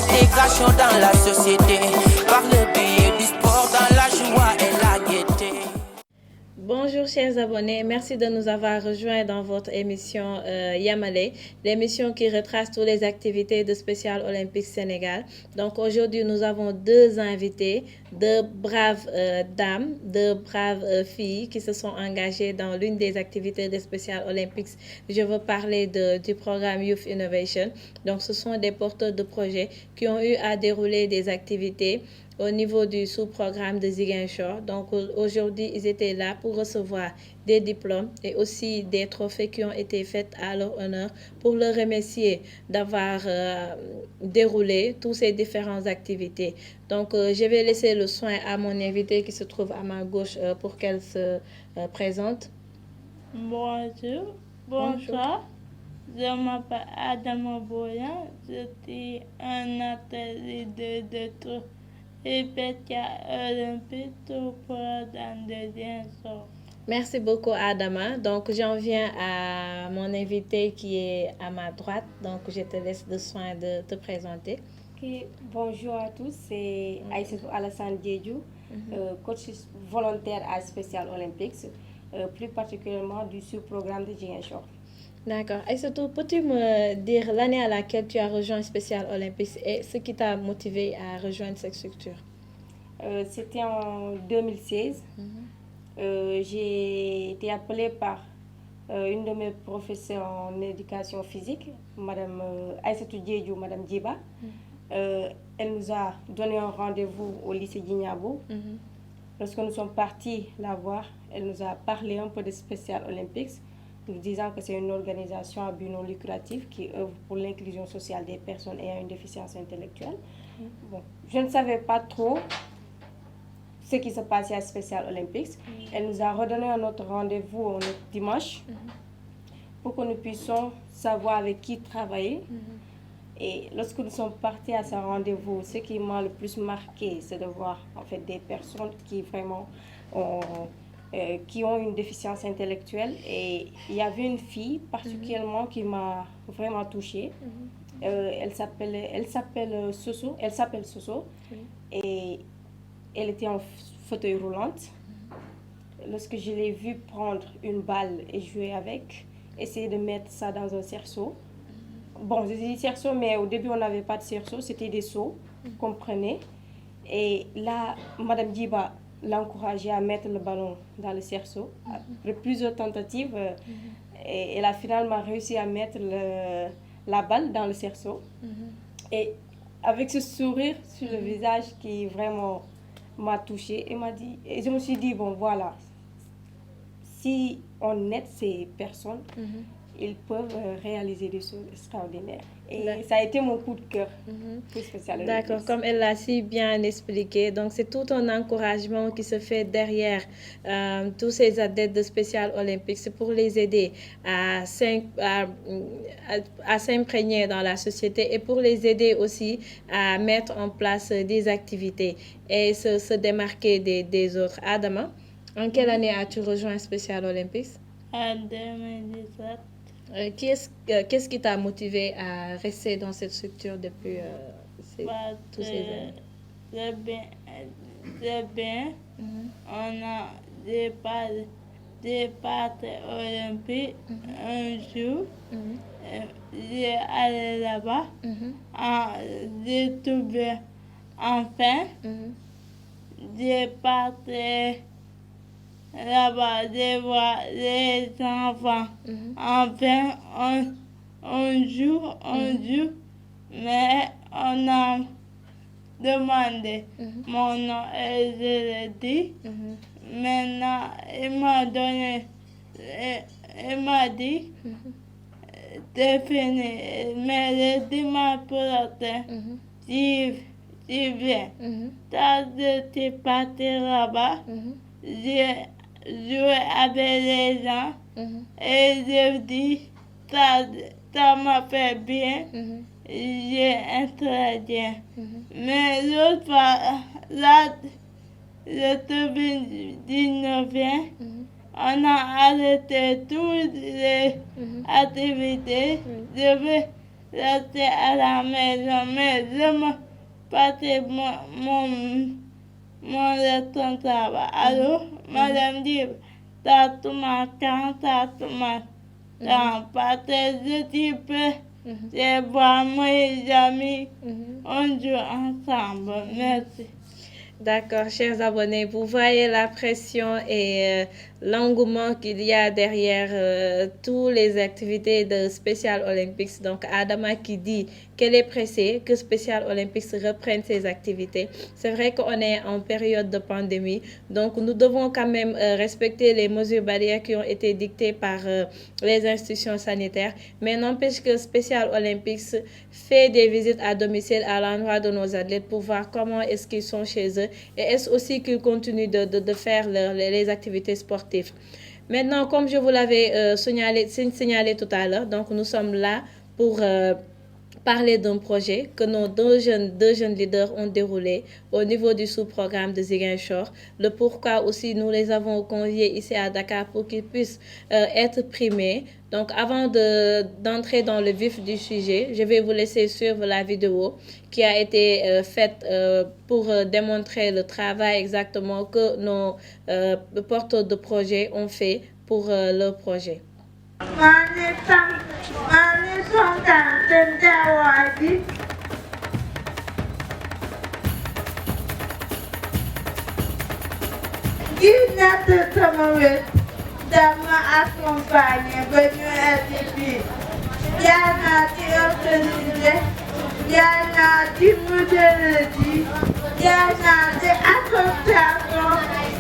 l'intégration dans la société, par le biais du sport dans la joie et la gaieté. Bonjour chers abonnés, merci de nous avoir rejoints dans votre émission Yamale, l'émission qui retrace toutes les activités de Spécial Olympique Sénégal. Donc aujourd'hui nous avons deux invités, deux braves dames, deux braves filles qui se sont engagées dans l'une des activités de Spécial Olympiques. Je veux parler du programme Youth Innovation. Donc ce sont des porteurs de projets qui ont eu à dérouler des activités au niveau du sous-programme de Ziguinchor. Donc aujourd'hui, ils étaient là pour recevoir des diplômes et aussi des trophées qui ont été faits à leur honneur pour leur remercier d'avoir déroulé toutes ces différentes activités. Donc je vais laisser le soin à mon invité qui se trouve à ma gauche pour qu'elle se présente. Bonjour, bonsoir. Je m'appelle Adama Boyan. Je suis un athlète de Spécial Olympique au programme de Ziguinchor. Merci beaucoup Adama. Donc j'en viens à mon invité qui est à ma droite. Donc je te laisse le soin de te présenter. Okay. Bonjour à tous, c'est Aïssatou Alassane Diédhiou, coach volontaire à Spécial Olympics, plus particulièrement du sous-programme de Ziguinchor. D'accord. Aïssatou, peux-tu me dire l'année à laquelle tu as rejoint Spécial Olympics et ce qui t'a motivé à rejoindre cette structure? C'était en 2016. J'ai été appelée par une de mes professeurs en éducation physique, Madame Aïssatou Diédhiou, Madame Djiba. Elle nous a donné un rendez-vous au lycée Djignabo. Lorsque nous sommes partis la voir, elle nous a parlé un peu de Spécial Olympics, nous disant que c'est une organisation à but non lucratif qui œuvre pour l'inclusion sociale des personnes ayant une déficience intellectuelle. Bon, je ne savais pas trop ce qui se passait à Spécial Olympics. Elle nous a redonné un autre rendez-vous un autre dimanche pour que nous puissions savoir avec qui travailler. Et lorsque nous sommes partis à ce rendez-vous, ce qui m'a le plus marqué, c'est de voir en fait des personnes qui vraiment qui ont une déficience intellectuelle. Et il y avait une fille particulièrement qui m'a vraiment touchée. Elle s'appelle Soso. Et elle était en fauteuil roulante. Lorsque je l'ai vue prendre une balle et jouer avec, essayer de mettre ça dans un cerceau. Bon, je dis cerceau, mais au début on n'avait pas de cerceau, c'était des seaux qu'on prenait. Et là, Madame Djiba l'encourageait à mettre le ballon dans le cerceau. Après plusieurs tentatives, et elle a finalement réussi à mettre la balle dans le cerceau. Et avec ce sourire sur le visage qui vraiment m'a touchée, et je me suis dit, bon voilà, si on aide ces personnes, ils peuvent réaliser des choses extraordinaires. Et ça a été mon coup de cœur pour Spécial Olympics. D'accord, comme elle l'a si bien expliqué. Donc, c'est tout un encouragement qui se fait derrière tous ces athlètes de Spécial Olympiques. C'est pour les aider à s'imprégner dans la société et pour les aider aussi à mettre en place des activités et se démarquer des autres. Adama, en quelle année as-tu rejoint Spécial Olympiques? En 2017. Qu'est-ce qui t'a motivé à rester dans cette structure depuis toutes ces années? C'est bien. On a des parties olympiques un jour. J'ai allé là-bas. J'ai trouvé enfin des parties là-bas, de voir les enfants. Enfin, on joue, mais on a demandé mon nom et je l'ai dit. Maintenant, il m'a dit, c'est fini, mais le dimanche prochain, tu viens. Quand je suis partie là-bas, j'ai joué avec les gens et je dis ça m'a fait bien, j'ai introduit. Mais l'autre fois, là, le 2019, on a arrêté toutes les activités. rester à la maison, mais je me passais mon responsable. Allô, Madame Dib, t'as tout ma temps, parce que je suis prêt. C'est moi, mes amis, on joue ensemble. Merci. D'accord, chers abonnés, vous voyez la pression et l'engouement qu'il y a derrière toutes les activités de Special Olympics. Donc, Adama qui dit qu'elle est pressée, que Special Olympics reprenne ses activités. C'est vrai qu'on est en période de pandémie, donc nous devons quand même respecter les mesures barrières qui ont été dictées par les institutions sanitaires. Mais n'empêche que Special Olympics fait des visites à domicile à l'endroit de nos athlètes pour voir comment est-ce qu'ils sont chez eux et est-ce aussi qu'ils continuent de faire les activités sportives. Maintenant, comme je vous l'avais signalé tout à l'heure, donc nous sommes là pour parler d'un projet que nos deux jeunes leaders ont déroulé au niveau du sous-programme de Ziguinchor. Le pourquoi aussi nous les avons conviés ici à Dakar pour qu'ils puissent être primés. Donc avant d'entrer dans le vif du sujet, je vais vous laisser suivre la vidéo qui a été faite pour démontrer le travail exactement que nos porteurs de projet ont fait pour leur projet. Dama accompagné ba ñu egsi fii jaar naa ci organisé jaar naa ci modérati jaar naa ci association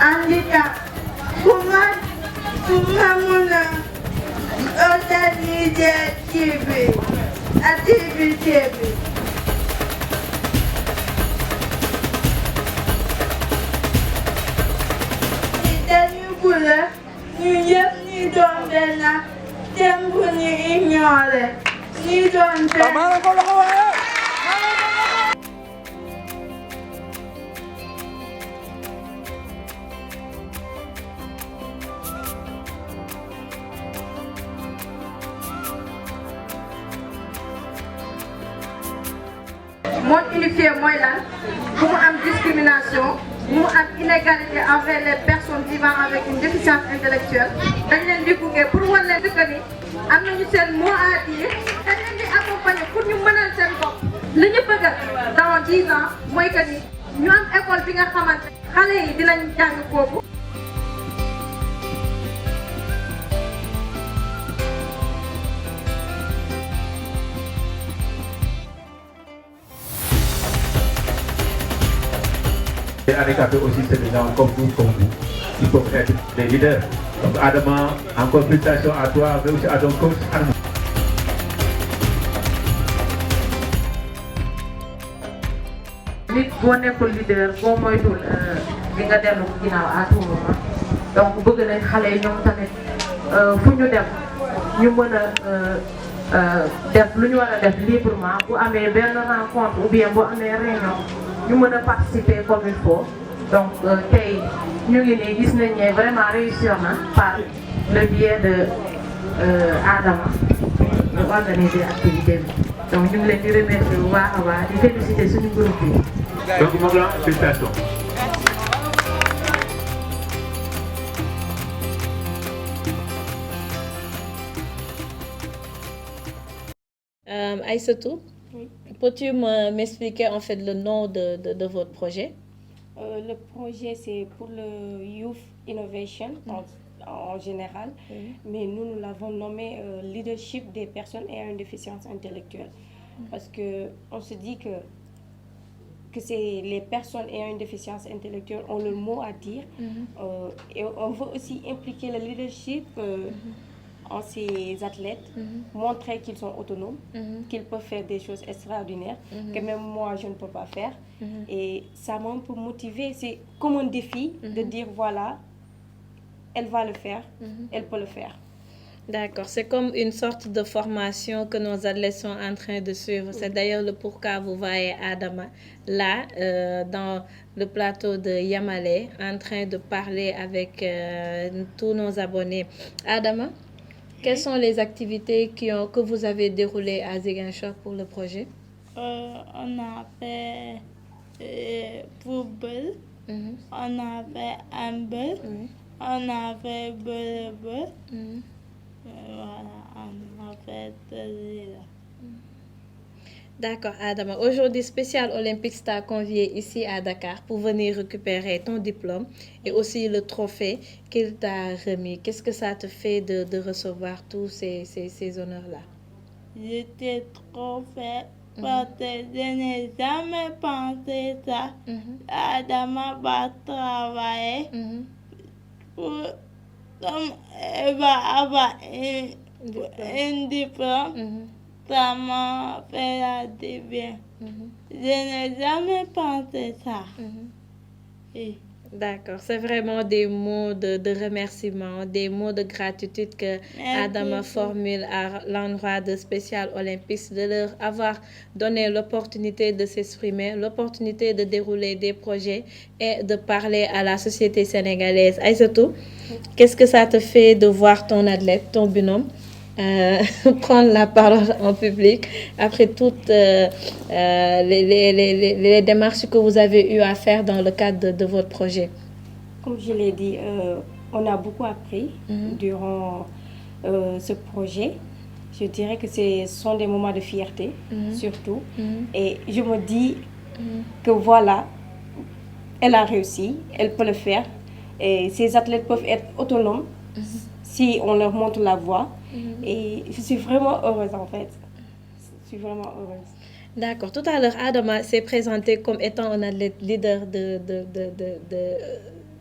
handicap ku ma mun a organiser kii bi activité bi dañu bula ñu yëpp ñi doon benn thème bu ñu ignoré ñi doon benn. Monde unifié mooy lan bu mu am discrimination bu mu am inégalité envers les personnes vivant avec une déficience intellectuelle dañ leen di gunge pour wan leen que ni am nañu seen mot à dire dañ leen di accompagner pour ñu mënal seen bopp li ñu bëgg dans 10 ans mooy que ni ñu am école bi nga xamante xale yi dinañ jàng foofu. Les handicapés aussi, c'est des gens comme nous, qui peuvent être des leaders. Donc Adama, encore félicitations à toi, mais aussi à ton coach. nit boo nekkul leader boo moytul di nga dellu ginnaaw à tout moment donc bëgg nañ xale yi ñoom tamit fu ñu dem ñu mën a def lu ñu war a def librement bu amee benn rencontre ou bien bu amee réunion ñu mën a participer comme il faut donc tey ñu ngi nii gis nañ ne vraiment réussir na par le biais de Adama ñu organiser activité bi donc ñu ngi leen di remercier bu baax a baax di féliciter suñu groupe bi. Donc Mogla, félicitations. Aïssatou, Oui. peux-tu m'expliquer en fait le nom de votre projet? Le projet, c'est pour le Youth Innovation en général, mais nous l'avons nommé Leadership des personnes ayant une déficience intellectuelle. Parce qu'on se dit que c'est les personnes ayant une déficience intellectuelle ont le mot à dire. Et on veut aussi impliquer le leadership en ces athlètes, montrer qu'ils sont autonomes, qu'ils peuvent faire des choses extraordinaires que même moi je ne peux pas faire. Et ça m'a un peu motivée. C'est comme un défi de dire voilà, elle va le faire, elle peut le faire. D'accord, c'est comme une sorte de formation que nos athlètes sont en train de suivre. C'est d'ailleurs le pourquoi vous voyez Adama là, dans le plateau de Yamalé, en train de parler avec tous nos abonnés. Adama, Quelles sont les activités que vous avez déroulées à Ziguinchor pour le projet? On a fait football, on a fait handball, on a fait volleyball. Voilà, on a fait celui-là. D'accord, Adama. Aujourd'hui, Spécial Olympique t'a convié ici à Dakar pour venir récupérer ton diplôme et aussi le trophée qu'il t'a remis. Qu'est-ce que ça te fait de recevoir tous ces honneurs-là? J'étais trop fière parce que je n'ai jamais pensé ça. Adama va travailler pour, comme elle va avoir un diplôme. Ça m'a fait la du bien. Je n'ai jamais pensé ça. Oui. D'accord, c'est vraiment des mots de remerciement, des mots de gratitude que Adama formule à l'endroit de Spécial Olympique, de leur avoir donné l'opportunité de s'exprimer, l'opportunité de dérouler des projets et de parler à la société sénégalaise. Aïssatou, qu'est-ce que ça te fait de voir ton athlète, ton binôme, prendre la parole en public après toutes les démarches que vous avez eu à faire dans le cadre de votre projet? Comme je l'ai dit, on a beaucoup appris durant ce projet. Je dirais que ce sont des moments de fierté, surtout. Et je me dis que voilà, elle a réussi, elle peut le faire. Et ces athlètes peuvent être autonomes si on leur montre la voie. Et je suis vraiment heureuse en fait. Je suis vraiment heureuse. D'accord. Tout à l'heure, Adama s'est présenté comme étant un athlète leader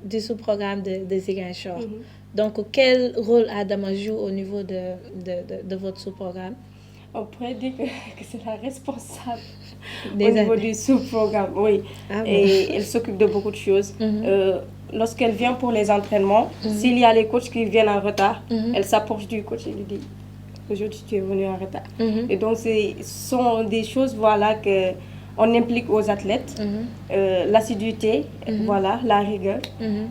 du sous-programme de Ziguinchor. Donc, quel rôle Adama joue au niveau de votre sous-programme? On pourrait dire que c'est la responsable au niveau du sous-programme, oui. Ah bon. Et elle s'occupe de beaucoup de choses. Lorsqu'elle vient pour les entraînements, s'il y a les coachs qui viennent en retard, elle s'approche du coach et lui dit « Aujourd'hui, tu es venu en retard ». Et donc, ce sont des choses voilà, qu'on implique aux athlètes. L'assiduité, voilà, la rigueur.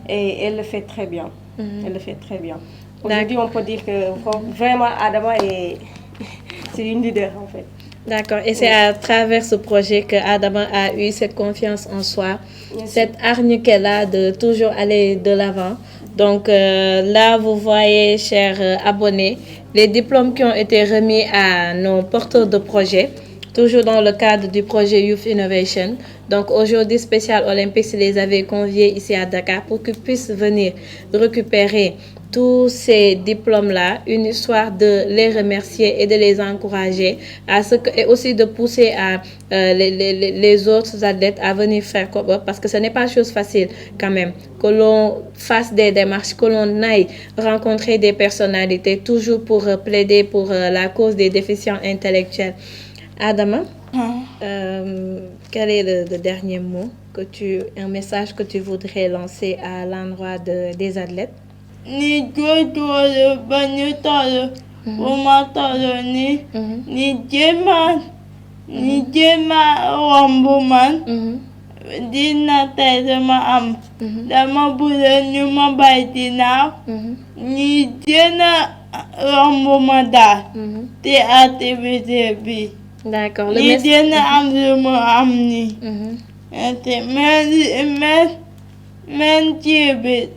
Et elle le fait très bien. Elle le fait très bien. Aujourd'hui, on peut dire que vraiment, Adama c'est une leader en fait. D'accord. Et c'est à travers ce projet que Adama a eu cette confiance en soi, cette hargne qu'elle a de toujours aller de l'avant. Donc là, vous voyez, chers abonnés, les diplômes qui ont été remis à nos porteurs de projets, toujours dans le cadre du projet Youth Innovation. Donc aujourd'hui, Spécial Olympique les avait conviés ici à Dakar pour qu'ils puissent venir récupérer tous ces diplômes-là, une histoire de les remercier et de les encourager et aussi de pousser à les autres athlètes à venir faire comme eux, parce que ce n'est pas chose facile quand même que l'on fasse des démarches, que l'on aille rencontrer des personnalités toujours pour plaider pour la cause des déficients intellectuels. Adama, quel est le dernier mot, un message que tu voudrais lancer à l'endroit des athlètes? Ni jodoh banyu tolo, uma tolo ni jema wambuman, dina tezema am, dama bulan nyuma baitina, ni jena wambumada, te activité bi. D'accord. Ni jena am amni, te men tibet.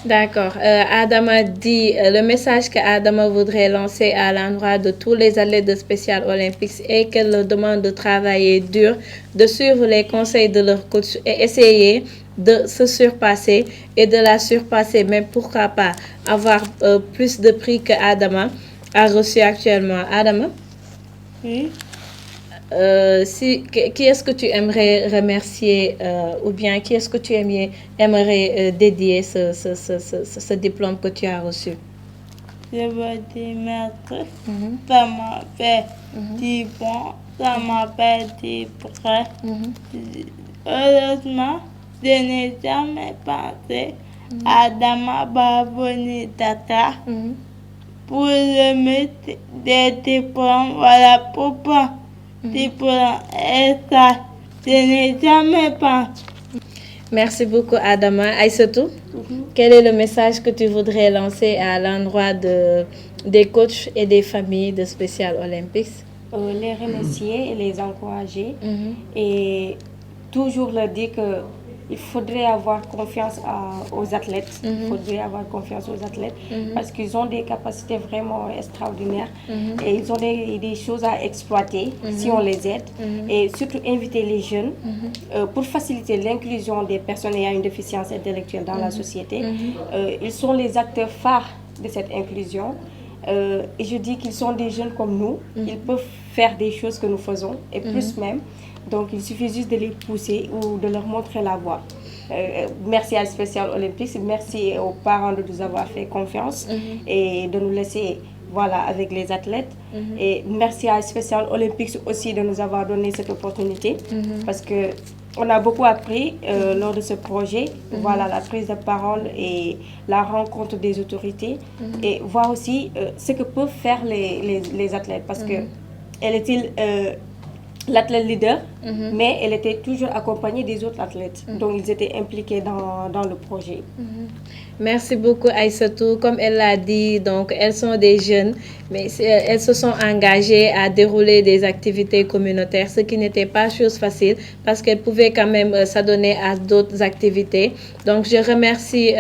D'accord. Adama dit, le message que Adama voudrait lancer à l'endroit de tous les athlètes de Spécial Olympique est qu'elle leur demande de travailler dur, de suivre les conseils de leur coach et essayer de se surpasser et de la surpasser, même pourquoi pas avoir plus de prix que Adama a reçu actuellement. Adama? Oui. Qui est-ce que tu aimerais remercier ou bien qui est-ce que tu aimerais dédier ce diplôme que tu as reçu? Je veux dire merci. Ça m'a fait du bon, ça m'a fait du prêt. Heureusement, je n'ai jamais pensé à Adama va venir Dakar pour remettre des diplômes. Voilà pourquoi. Je n'ai jamais pensé. Merci beaucoup, Adama. Aïssatou, quel est le message que tu voudrais lancer à l'endroit des coachs et des familles de Special Olympics? Les remercier et les encourager et toujours leur dire qu'il faudrait avoir confiance aux athlètes. Il faudrait avoir confiance aux athlètes parce qu'ils ont des capacités vraiment extraordinaires et ils ont des choses à exploiter si on les aide. Et surtout inviter les jeunes pour faciliter l'inclusion des personnes ayant une déficience intellectuelle dans la société. Ils sont les acteurs phares de cette inclusion. Et je dis qu'ils sont des jeunes comme nous, ils peuvent faire des choses que nous faisons, et plus même. Donc il suffit juste de les pousser ou de leur montrer la voie. Merci à Special Olympics, merci aux parents de nous avoir fait confiance et de nous laisser avec les athlètes. Et merci à Special Olympics aussi de nous avoir donné cette opportunité parce que on a beaucoup appris lors de ce projet, la prise de parole et la rencontre des autorités et voir aussi ce que peuvent faire les athlètes parce que elle était l'athlète leader, mais elle était toujours accompagnée des autres athlètes. Donc ils étaient impliqués dans le projet. Merci beaucoup Aïssatou. Comme elle l'a dit, donc elles sont des jeunes, mais elles se sont engagées à dérouler des activités communautaires, ce qui n'était pas chose facile parce qu'elles pouvaient quand même s'adonner à d'autres activités. Donc je remercie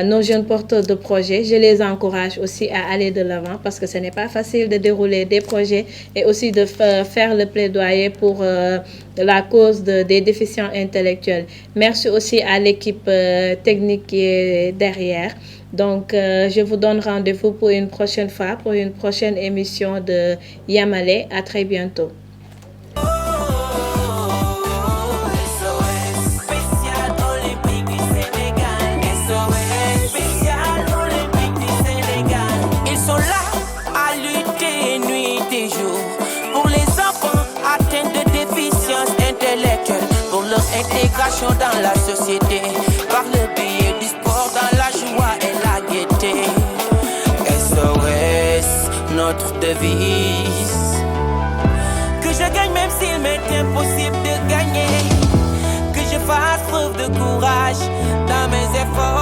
nos jeunes porteurs de projets. Je les encourage aussi à aller de l'avant parce que ce n'est pas facile de dérouler des projets et aussi de faire le plaidoyer pour la cause des déficients intellectuels. Merci aussi à l'équipe technique qui est derrière. Donc, je vous donne rendez-vous pour une prochaine fois, pour une prochaine émission de Yamalé. À très bientôt. Ils sont là à lutter nuit et jour pour les enfants atteints de déficience intellectuelle, pour leur intégration dans la société, par le biais du sport, dans la joie et la gaieté. SOS, notre devise. Que je gagne même s'il m'est impossible de gagner, que je fasse preuve de courage dans mes efforts.